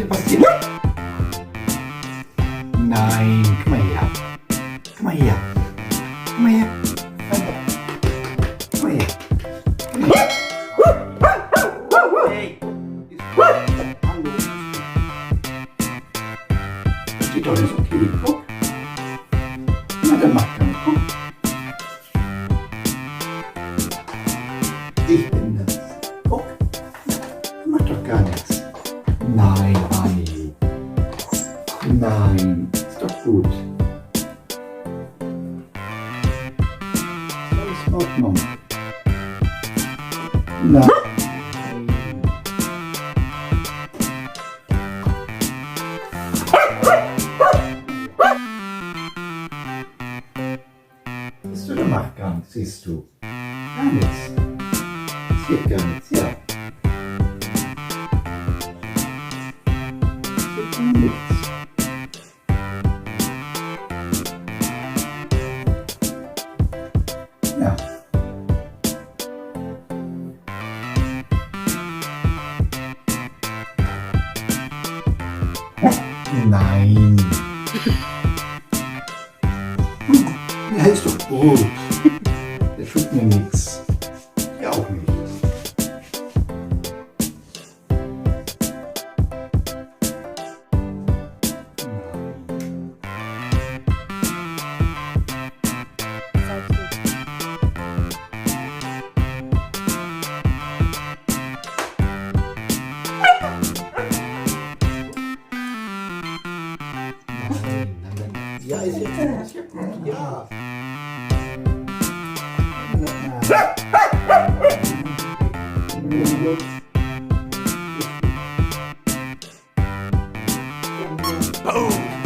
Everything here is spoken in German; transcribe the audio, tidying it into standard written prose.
passiert? Nein, komm mal her. Komm mal her. Komm mal her. Komm mal her. Komm mal her. Hey. Hallo. Steht doch nicht okay. Guck. Na, dann mach gar nicht. Guck. Ich bin das. Guck. Mach doch gar nichts. Nein, Barni. Nein, ist doch gut. Ist alles in Ordnung. Nein. Siehst du, der macht gar nichts, siehst du. Gar nichts. Es geht gar nichts, ja. Es geht gar nichts. Ja. Nein. Der ist doch gut. Der tut mir nichts. Ja, auch nicht. Ja, ist jetzt gut. Ja. Boom!